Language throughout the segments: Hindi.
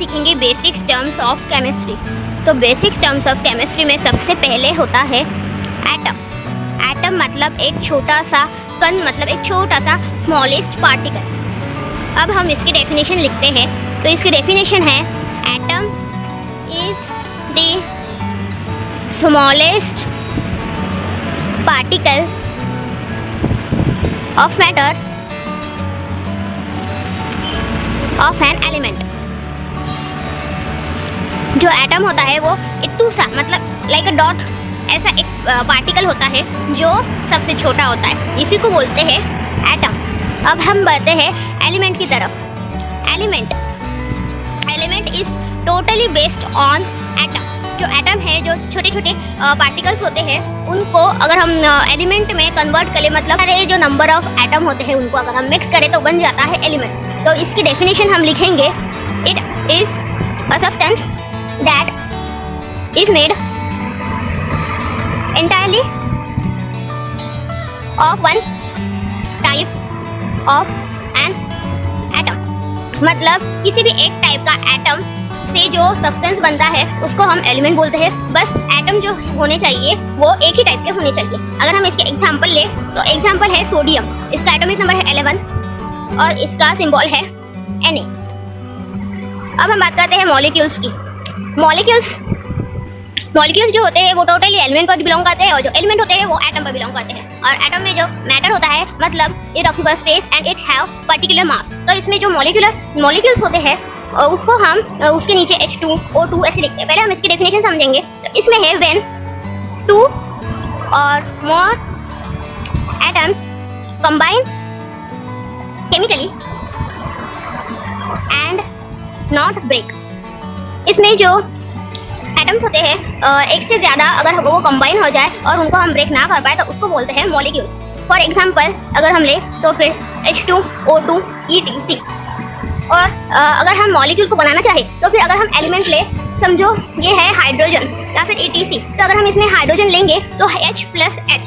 सीखेंगे बेसिक टर्म्स ऑफ केमिस्ट्री। तो बेसिक टर्म्स ऑफ केमिस्ट्री में सबसे पहले होता है एटम। एटम मतलब एक छोटा सा कण, मतलब एक छोटा सा स्मॉलेस्ट पार्टिकल। अब हम इसकी डेफिनेशन लिखते हैं। तो इसकी डेफिनेशन है atom is the smallest particle of matter of an element. जो एटम होता है वो इतू सा, मतलब लाइक अ डॉट, ऐसा एक पार्टिकल होता है जो सबसे छोटा होता है, इसी को बोलते हैं एटम। अब हम बढ़ते हैं एलिमेंट की तरफ। Element is totally based on atom. जो एटम है, जो छोटे छोटे पार्टिकल्स होते हैं, उनको अगर हम एलिमेंट में कन्वर्ट करें, मतलब सारे जो नंबर ऑफ एटम होते हैं उनको अगर हम मिक्स करें तो बन जाता है एलिमेंट। तो इसकी डेफिनेशन हम लिखेंगे, it is a substance that is made entirely of one type of an atom। मतलब किसी भी एक टाइप का एटम से जो सब्सटेंस बनता है उसको हम एलिमेंट बोलते हैं। बस एटम जो होने चाहिए वो एक ही टाइप के होने चाहिए। अगर हम इसके एग्जांपल ले तो एग्जांपल है सोडियम। इसका एटॉमिक नंबर है 11 और इसका सिंबल है Na। अब हम बात करते हैं मॉलिक्यूल्स की। मॉलिक्यूल्स जो होते हैं वो टोटली एलिमेंट पर बिलोंग करते हैं, और जो एलिमेंट होते हैं वो एटम पर बिलोंग करते हैं। और एटम में जो मैटर होता है, मतलब it occupies space and it have particular mass. तो इसमें जो मॉलिक्यूल्स होते हैं उसको हम उसके नीचे H2O2 ऐसे लिखते हैं। पहले हम इसकी डेफिनेशन समझेंगे। तो इसमें है when 2 or more atoms combine chemically and not break। इसमें जो एटम्स होते हैं एक से ज़्यादा अगर वो कंबाइन हो जाए और उनको हम ब्रेक ना कर पाए तो उसको बोलते हैं मॉलिक्यूल्स। फॉर एग्जांपल अगर हम ले तो फिर H2O2 ETC। और अगर हम मॉलिक्यूल को बनाना चाहे तो फिर अगर हम एलिमेंट ले, समझो ये है हाइड्रोजन या फिर ETC, तो अगर हम इसमें हाइड्रोजन लेंगे तो H+H,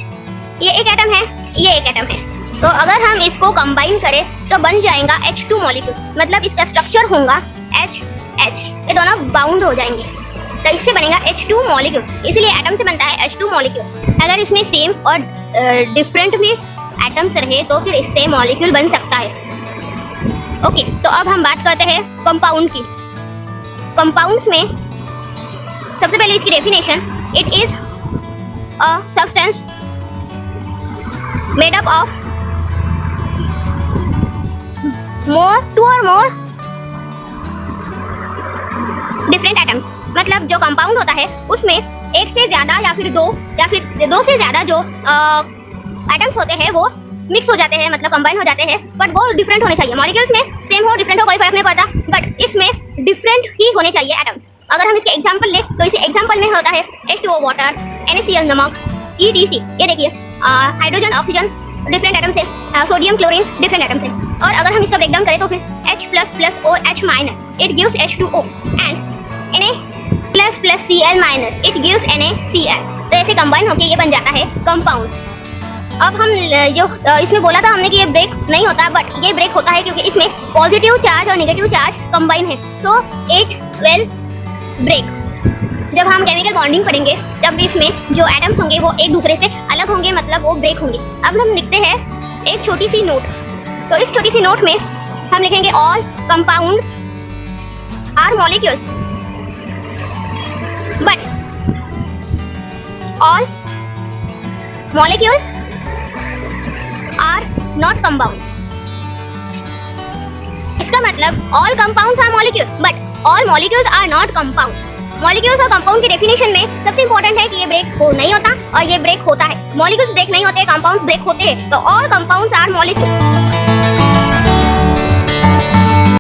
ये एक एटम है, ये एक एटम है। तो अगर हम इसको कंबाइन करें तो बन जाएगा H2 मॉलिक्यूल, मतलब इसका स्ट्रक्चर होगा HH, ये दोनों बाउंड हो जाएंगे तो इससे बनेगा H2 मॉलिक्यूल। इसलिए एटम से बनता है H2 मॉलिक्यूल। अगर इसमें सेम और डिफरेंट भी एटम्स रहे तो फिर इससे मॉलिक्यूल बन सकता है। ओके, तो अब हम बात करते हैं कंपाउंड की। कंपाउंड्स में सबसे पहले इसकी definition, it is a substance made up of two और मोर डिफरेंट एटम्स। मतलब जो कंपाउंड होता है उसमें एक से ज्यादा या फिर दो से ज्यादा जो एटम्स होते हैं वो मिक्स हो जाते हैं, मतलब कंबाइन हो जाते हैं, बट वो डिफरेंट होने चाहिए। मॉलिक्यूल्स में सेम हो डिफरेंट हो कोई फर्क नहीं पड़ता, बट इसमें डिफरेंट ही होने चाहिए एटम्स। अगर हम इसके एग्जांपल ले तो इस एग्जांपल में होता है H2O वाटर, NaCl नमक, ETC, ये देखिए हाइड्रोजन ऑक्सीजन डिफरेंट एटम्स है, सोडियम क्लोरीन डिफरेंट एटम्स है। और अगर हम इसका ब्रेकडाउन करें तो फिर H++OH- it gives H2O and Na++Cl- it gives NaCl। तो ऐसे कंबाइन होकर ये बन जाता है कंपाउंड। अब हम जो इसमें बोला था हमने कि ये ब्रेक नहीं होता, बट ये ब्रेक होता है क्योंकि इसमें पॉजिटिव चार्ज और नेगेटिव चार्ज कंबाइन है। तो इट विल ब्रेक। जब हम केमिकल बॉन्डिंग करेंगे तब इसमें जो एटम्स होंगे वो एक दूसरे से अलग होंगे, मतलब वो ब्रेक होंगे। अब हम लिखते हैं एक छोटी सी नोट। तो इस छोटी सी नोट में हम लिखेंगे all compounds are molecules but all molecules are not compound. इसका मतलब all compounds are molecules but all molecules are not compound. Molecules और कंपाउंड की डेफिनेशन में सबसे इंपॉर्टेंट है कि ये ब्रेक हो नहीं होता और ये ब्रेक होता है। मॉलिक्यूल्स ब्रेक नहीं होते, कंपाउंड्स ब्रेक होते हैं। तो ऑल कंपाउंड्स आर मॉलिक्यूल्स।